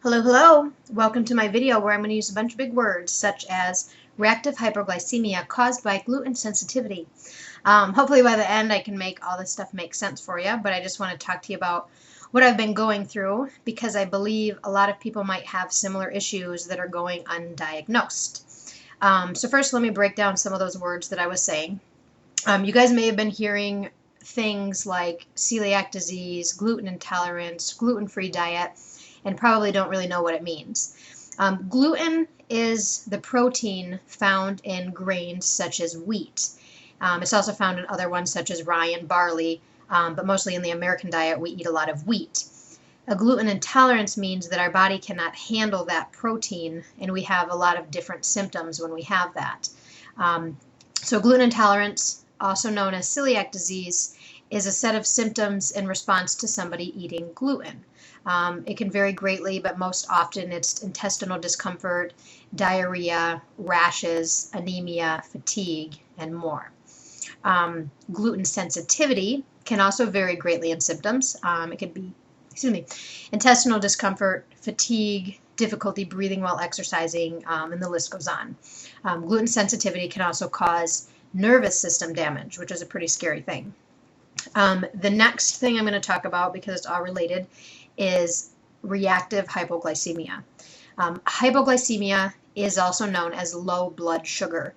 Hello, hello! Welcome to my video where I'm going to use a bunch of big words such as reactive hypoglycemia caused by gluten sensitivity. Hopefully by the end I can make all this stuff make sense for you, but I just want to talk to you about what I've been going through because I believe a lot of people might have similar issues that are going undiagnosed. So first let me break down some of those words that I was saying. You guys may have been hearing things like celiac disease, gluten intolerance, gluten-free diet, and probably don't really know what it means. Gluten is the protein found in grains such as wheat. It's also found in other ones such as rye and barley, but mostly in the American diet we eat a lot of wheat. A gluten intolerance means that our body cannot handle that protein, and we have a lot of different symptoms when we have that. So gluten intolerance, also known as celiac disease, is a set of symptoms in response to somebody eating gluten. It can vary greatly, but most often it's intestinal discomfort, diarrhea, rashes, anemia, fatigue, and more. Gluten sensitivity can also vary greatly in symptoms. It can be, intestinal discomfort, fatigue, difficulty breathing while exercising, and the list goes on. Gluten sensitivity can also cause nervous system damage, which is a pretty scary thing. The next thing I'm going to talk about, because it's all related, is reactive hypoglycemia. Hypoglycemia is also known as low blood sugar.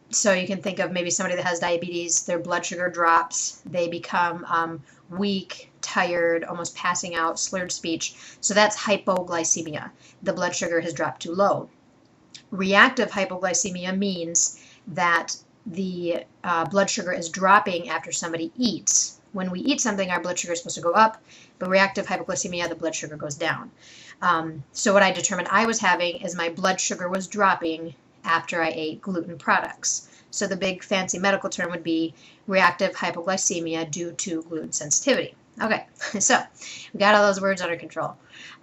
So you can think of maybe somebody that has diabetes, their blood sugar drops, they become weak, tired, almost passing out, slurred speech. So that's hypoglycemia. The blood sugar has dropped too low. Reactive hypoglycemia means that the blood sugar is dropping after somebody eats. When we eat something, our blood sugar is supposed to go up, but reactive hypoglycemia, the blood sugar goes down. So what I determined I was having is my blood sugar was dropping after I ate gluten products. So the big fancy medical term would be reactive hypoglycemia due to gluten sensitivity. Okay, so we got all those words under control.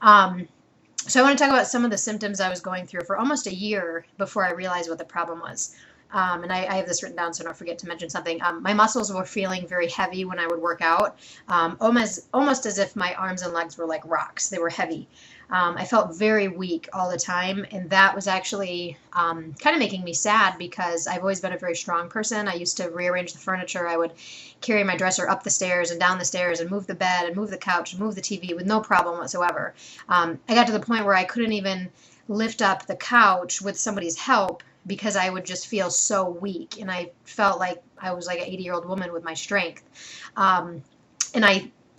So I want to talk about some of the symptoms I was going through for almost a year before I realized what the problem was. And I have this written down so I don't forget to mention something. My muscles were feeling very heavy when I would work out, almost as if my arms and legs were like rocks. They were heavy. I felt very weak all the time, and that was actually kind of making me sad because I've always been a very strong person. I used to rearrange the furniture. I would carry my dresser up the stairs and down the stairs and move the bed and move the couch and move the TV with no problem whatsoever. I got to the point where I couldn't even lift up the couch with somebody's help because I would just feel so weak, and I felt like I was like an 80-year-old woman with my strength. And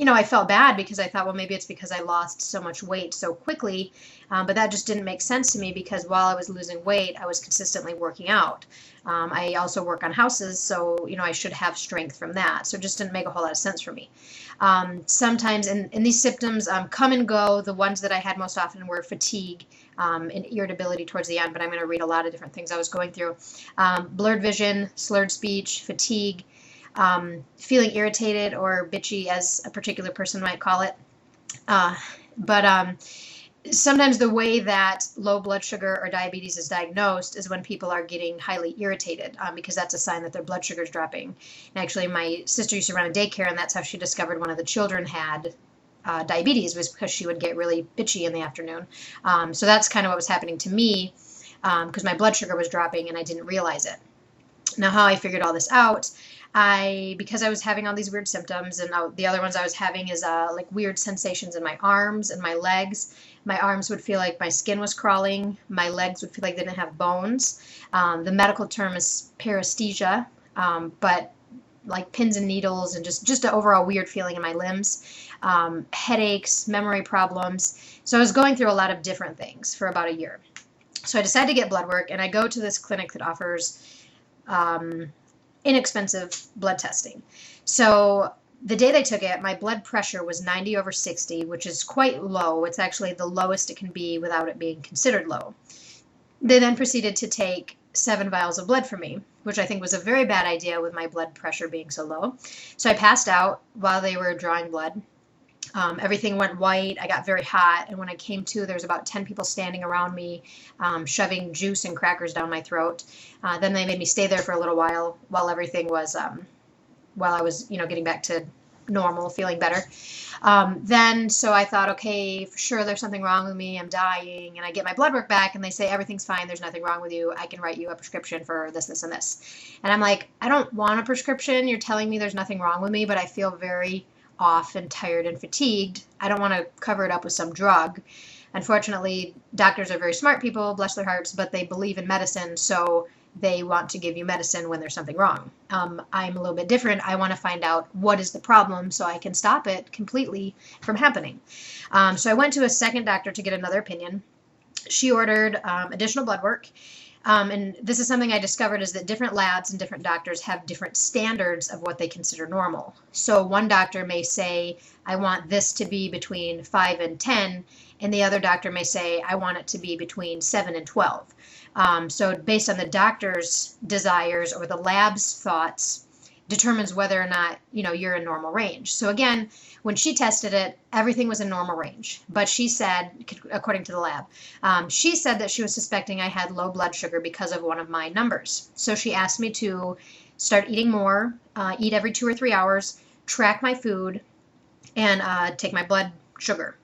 I felt bad because I thought, well, maybe it's because I lost so much weight so quickly, but that just didn't make sense to me because while I was losing weight, I was consistently working out. I also work on houses, so I should have strength from that. So it just didn't make a whole lot of sense for me. Sometimes, and these symptoms come and go. The ones that I had most often were fatigue and irritability towards the end, but I'm going to read a lot of different things I was going through. Blurred vision, slurred speech, fatigue, feeling irritated or bitchy, as a particular person might call it. Sometimes the way that low blood sugar or diabetes is diagnosed is when people are getting highly irritated, because that's a sign that their blood sugar is dropping. And actually, my sister used to run a daycare, and that's how she discovered one of the children had diabetes, was because she would get really bitchy in the afternoon. So that's kind of what was happening to me, because my blood sugar was dropping and I didn't realize it. Now, how I figured all this out, because I was having all these weird symptoms, and the other ones I was having is like weird sensations in my arms and my legs. My arms would feel like my skin was crawling. My legs would feel like they didn't have bones. The medical term is paresthesia, but like pins and needles and just an overall weird feeling in my limbs. Headaches, memory problems. So I was going through a lot of different things for about a year. So I decided to get blood work, and I go to this clinic that offers inexpensive blood testing. So the day they took it, my blood pressure was 90/60, which is quite low. It's actually the lowest it can be without it being considered low. They then proceeded to take 7 vials of blood from me, which I think was a very bad idea with my blood pressure being so low. So I passed out while they were drawing blood. Everything went white. I got very hot, and when I came to, there was about 10 people standing around me, shoving juice and crackers down my throat. Then they made me stay there for a little while everything was, while I was, getting back to normal, feeling better. So I thought, okay, for sure there's something wrong with me. I'm dying. And I get my blood work back and they say, everything's fine. There's nothing wrong with you. I can write you a prescription for this, this, and this. And I'm like, I don't want a prescription. You're telling me there's nothing wrong with me, but I feel very off and tired and fatigued. I don't want to cover it up with some drug. Unfortunately, doctors are very smart people, bless their hearts, but they believe in medicine, so they want to give you medicine when there's something wrong. I'm a little bit different. I want to find out what is the problem so I can stop it completely from happening. So I went to a second doctor to get another opinion. She ordered additional blood work. And this is something I discovered, is that different labs and different doctors have different standards of what they consider normal. So one doctor may say, I want this to be between 5 and 10, and the other doctor may say, I want it to be between 7 and 12. So based on the doctor's desires or the lab's thoughts determines whether or not, you're in normal range. So again, when she tested it, everything was in normal range. But she said, according to the lab, she said that she was suspecting I had low blood sugar because of one of my numbers. So she asked me to start eating more, eat every 2 or 3 hours, track my food, and take my blood sugar.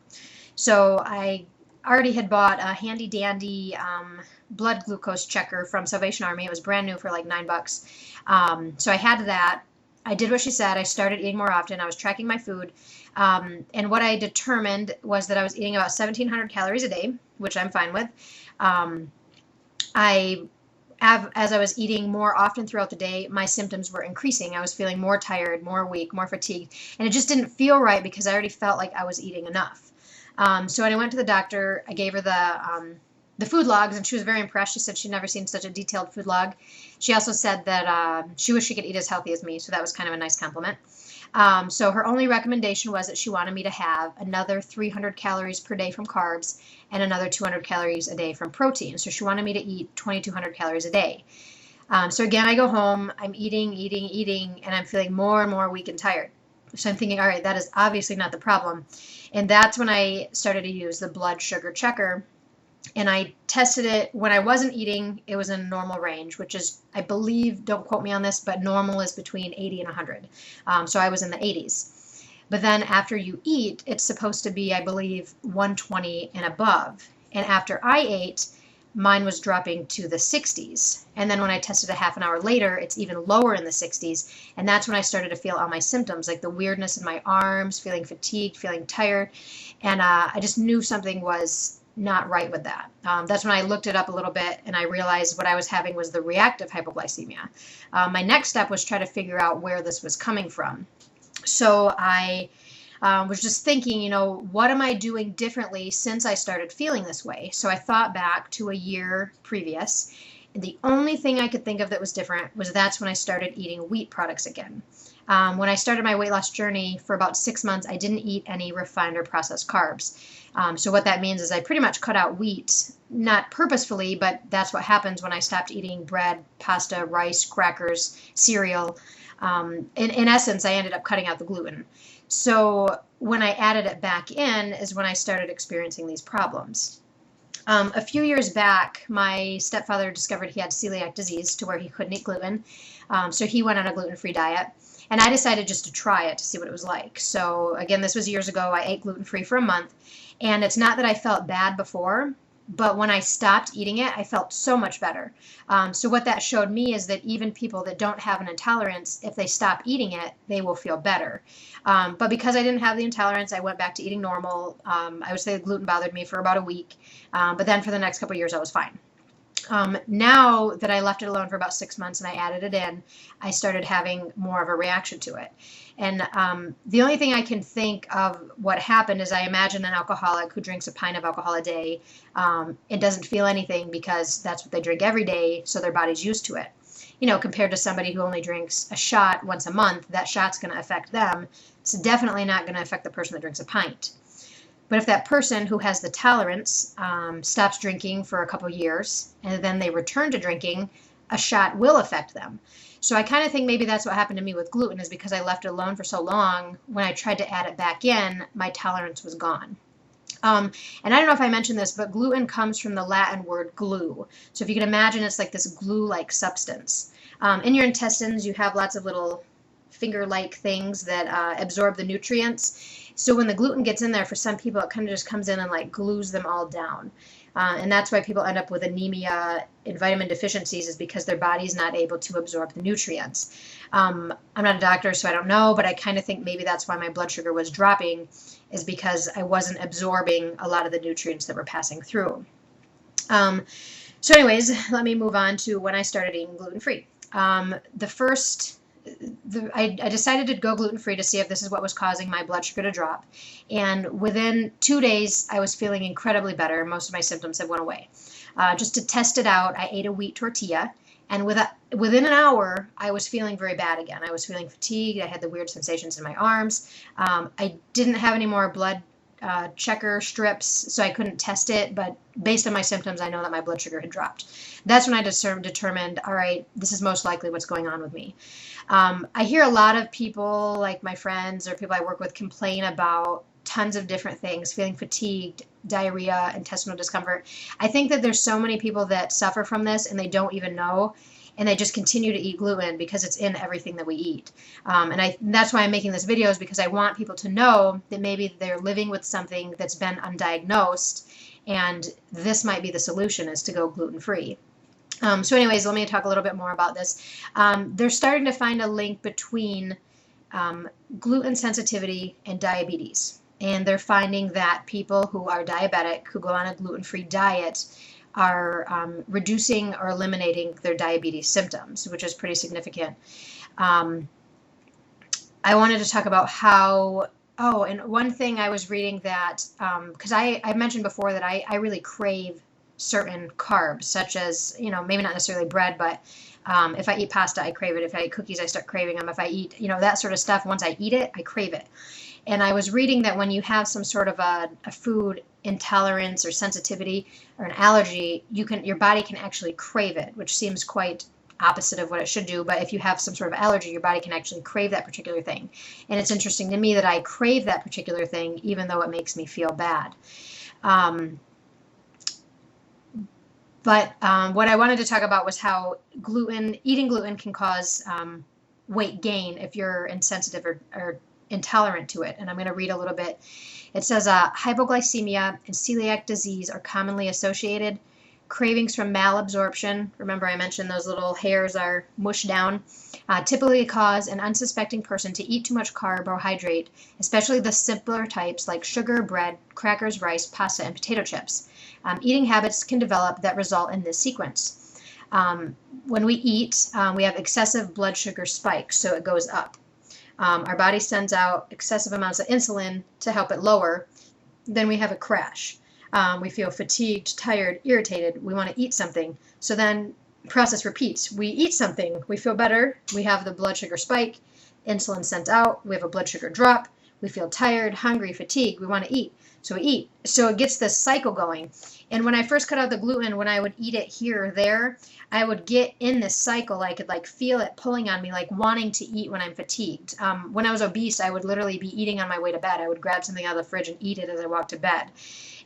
So I already had bought a handy dandy blood glucose checker from Salvation Army. It was brand new for like $9. So I had that. I did what she said. I started eating more often. I was tracking my food. And what I determined was that I was eating about 1,700 calories a day, which I'm fine with. As I was eating more often throughout the day, my symptoms were increasing. I was feeling more tired, more weak, more fatigued. And it just didn't feel right because I already felt like I was eating enough. So when I went to the doctor, I gave her the food logs, and she was very impressed. She said she'd never seen such a detailed food log. She also said that she wished she could eat as healthy as me, so that was kind of a nice compliment. So her only recommendation was that she wanted me to have another 300 calories per day from carbs and another 200 calories a day from protein. So she wanted me to eat 2,200 calories a day. So again, I go home, I'm eating, and I'm feeling more and more weak and tired. So I'm thinking, all right, that is obviously not the problem. And that's when I started to use the blood sugar checker. And I tested it when I wasn't eating. It was in a normal range, which is, I believe, don't quote me on this, but normal is between 80 and 100. So I was in the 80s. But then after you eat, it's supposed to be, I believe, 120 and above. And after I ate, mine was dropping to the 60s. And then when I tested a half an hour later, it's even lower in the 60s. And that's when I started to feel all my symptoms, like the weirdness in my arms, feeling fatigued, feeling tired. And I just knew something was not right with that. That's when I looked it up a little bit and I realized what I was having was the reactive hypoglycemia. My next step was try to figure out where this was coming from. So I was just thinking, what am I doing differently since I started feeling this way? So I thought back to a year previous. And the only thing I could think of that was different was that's when I started eating wheat products again. When I started my weight loss journey for about 6 months, I didn't eat any refined or processed carbs. So what that means is I pretty much cut out wheat, not purposefully, but that's what happens when I stopped eating bread, pasta, rice, crackers, cereal. In essence, I ended up cutting out the gluten. So when I added it back in is when I started experiencing these problems. A few years back, my stepfather discovered he had celiac disease to where he couldn't eat gluten. So he went on a gluten-free diet. And I decided just to try it to see what it was like. So again, this was years ago. I ate gluten-free for a month. And it's not that I felt bad before, but when I stopped eating it, I felt so much better. So what that showed me is that even people that don't have an intolerance, if they stop eating it, they will feel better. But because I didn't have the intolerance, I went back to eating normal. I would say the gluten bothered me for about a week. But then for the next couple of years, I was fine. Now that I left it alone for about 6 months and I added it in, I started having more of a reaction to it. And the only thing I can think of what happened is I imagine an alcoholic who drinks a pint of alcohol a day and doesn't feel anything because that's what they drink every day, so their body's used to it. Compared to somebody who only drinks a shot once a month, that shot's going to affect them. It's definitely not going to affect the person that drinks a pint. But if that person who has the tolerance stops drinking for a couple years and then they return to drinking, a shot will affect them. So I kind of think maybe that's what happened to me with gluten, is because I left it alone for so long, when I tried to add it back in, my tolerance was gone. And I don't know if I mentioned this, but gluten comes from the Latin word glue. So if you can imagine, it's like this glue-like substance. In your intestines, you have lots of little finger-like things that absorb the nutrients. So when the gluten gets in there, for some people, it kind of just comes in and like glues them all down. And that's why people end up with anemia and vitamin deficiencies, is because their body's not able to absorb the nutrients. I'm not a doctor, so I don't know, but I kind of think maybe that's why my blood sugar was dropping, is because I wasn't absorbing a lot of the nutrients that were passing through. So anyways, let me move on to when I started eating gluten-free. I decided to go gluten-free to see if this is what was causing my blood sugar to drop. And within 2 days, I was feeling incredibly better. Most of my symptoms had went away. Just to test it out, I ate a wheat tortilla. And within an hour, I was feeling very bad again. I was feeling fatigued. I had the weird sensations in my arms. I didn't have any more blood checker strips, so I couldn't test it, but based on my symptoms, I know that my blood sugar had dropped. That's when I determined, all right, this is most likely what's going on with me. I hear a lot of people, like my friends or people I work with, complain about tons of different things, feeling fatigued, diarrhea, intestinal discomfort. I think that there's so many people that suffer from this and they don't even know, and they just continue to eat gluten because it's in everything that we eat. And that's why I'm making this video, is because I want people to know that maybe they're living with something that's been undiagnosed, and this might be the solution, is to go gluten-free. So anyways, let me talk a little bit more about this. They're starting to find a link between gluten sensitivity and diabetes. And they're finding that people who are diabetic, who go on a gluten-free diet, are reducing or eliminating their diabetes symptoms, which is pretty significant. I wanted to talk about how, and one thing I was reading that, because I mentioned before that I really crave certain carbs, such as, maybe not necessarily bread, but if I eat pasta, I crave it. If I eat cookies, I start craving them. If I eat, that sort of stuff, once I eat it, I crave it. And I was reading that when you have some sort of a food intolerance or sensitivity or an allergy, your body can actually crave it, which seems quite opposite of what it should do. But if you have some sort of allergy, your body can actually crave that particular thing. And it's interesting to me that I crave that particular thing, even though it makes me feel bad. But what I wanted to talk about was how eating gluten can cause weight gain if you're insensitive or intolerant to it. And I'm going to read a little bit. It says hypoglycemia and celiac disease are commonly associated. Cravings from malabsorption, remember I mentioned those little hairs are mushed down, typically cause an unsuspecting person to eat too much carbohydrate, especially the simpler types like sugar, bread, crackers, rice, pasta, and potato chips. Eating habits can develop that result in this sequence. When we eat, we have excessive blood sugar spikes, so it goes up. Our body sends out excessive amounts of insulin to help it lower. Then we have a crash. We feel fatigued, tired, irritated. We want to eat something. So then the process repeats. We eat something. We feel better. We have the blood sugar spike. Insulin sent out. We have a blood sugar drop. We feel tired, hungry, fatigued. We want to eat. So we eat. So it gets this cycle going. And when I first cut out the gluten, when I would eat it here or there, I would get in this cycle. I could feel it pulling on me, wanting to eat when I'm fatigued. When I was obese, I would literally be eating on my way to bed. I would grab something out of the fridge and eat it as I walked to bed.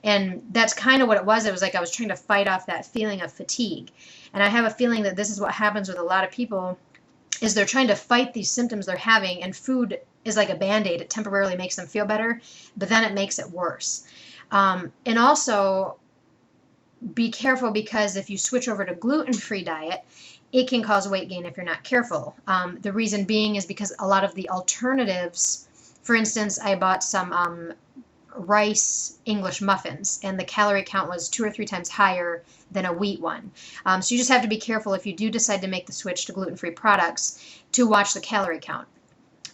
And that's kind of what it was. It was like I was trying to fight off that feeling of fatigue. And I have a feeling that this is what happens with a lot of people, is they're trying to fight these symptoms they're having, and food is like a Band-Aid. It temporarily makes them feel better, but then it makes it worse. And also, be careful, because if you switch over to gluten-free diet, it can cause weight gain if you're not careful. The reason being is because a lot of the alternatives, for instance, I bought some rice English muffins, and the calorie count was 2 or 3 times higher than a wheat one. So you just have to be careful if you do decide to make the switch to gluten-free products to watch the calorie count.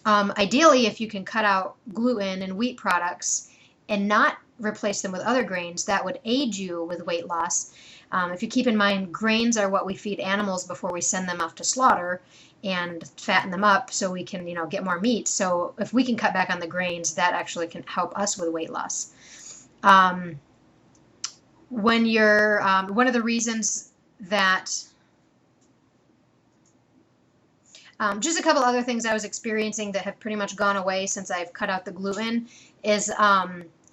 Ideally, if you can cut out gluten and wheat products and not replace them with other grains, that would aid you with weight loss. If you keep in mind, grains are what we feed animals before we send them off to slaughter and fatten them up so we can, get more meat. So if we can cut back on the grains, that actually can help us with weight loss. When you're, one of the reasons that, just a couple other things I was experiencing that have pretty much gone away since I've cut out the gluten is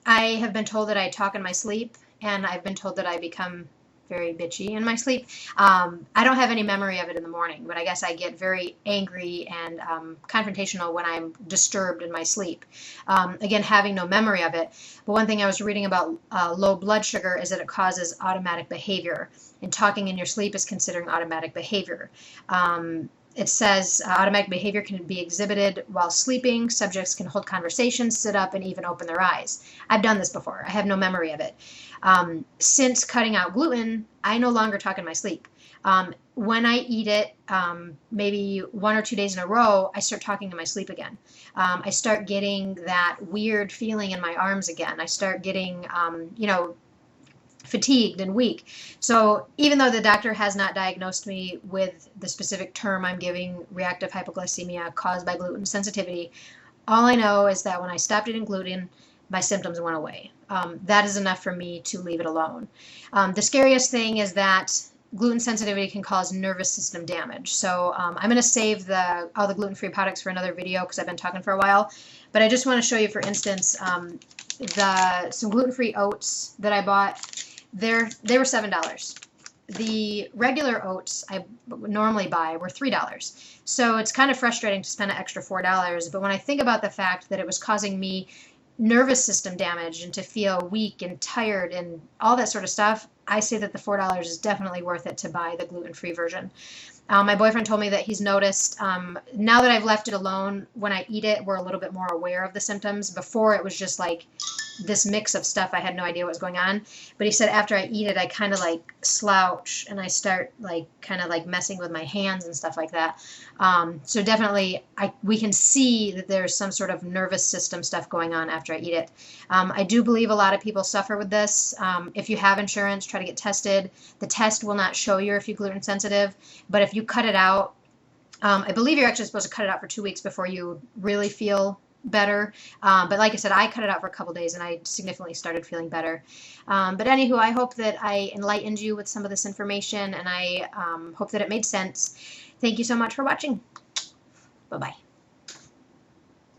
I have been told that I talk in my sleep, and I've been told that I become very bitchy in my sleep. I don't have any memory of it in the morning, but I guess I get very angry and confrontational when I'm disturbed in my sleep. Again, having no memory of it. But one thing I was reading about low blood sugar is that it causes automatic behavior, and talking in your sleep is considering automatic behavior. It says automatic behavior can be exhibited while sleeping. Subjects can hold conversations, sit up, and even open their eyes. I've done this before. I have no memory of it. Since cutting out gluten, I no longer talk in my sleep. When I eat it, maybe 1 or 2 days in a row, I start talking in my sleep again. I start getting that weird feeling in my arms again. I start getting, fatigued and weak. So even though the doctor has not diagnosed me with the specific term I'm giving, reactive hypoglycemia caused by gluten sensitivity, all I know is that when I stopped eating gluten, my symptoms went away. That is enough for me to leave it alone. The scariest thing is that gluten sensitivity can cause nervous system damage. So I'm going to save all the gluten-free products for another video because I've been talking for a while. But I just want to show you, for instance, some gluten-free oats that I bought. They were $7. The regular oats I normally buy were $3. So it's kind of frustrating to spend an extra $4. But when I think about the fact that it was causing me nervous system damage and to feel weak and tired and all that sort of stuff, I say that the $4 is definitely worth it to buy the gluten-free version. My boyfriend told me that he's noticed, now that I've left it alone, when I eat it, we're a little bit more aware of the symptoms. Before, it was just like this mix of stuff. I had no idea what was going on. But he said after I eat it, I kind of like slouch and I start like kind of like messing with my hands and stuff like that. So definitely we can see that there's some sort of nervous system stuff going on after I eat it. I do believe a lot of people suffer with this. If you have insurance, try to get tested. The test will not show you if you're gluten sensitive, but if you cut it out, I believe you're actually supposed to cut it out for 2 weeks before you really feel better. But like I said, I cut it out for a couple days and I significantly started feeling better. But anywho, I hope that I enlightened you with some of this information, and I hope that it made sense. Thank you so much for watching. Bye-bye.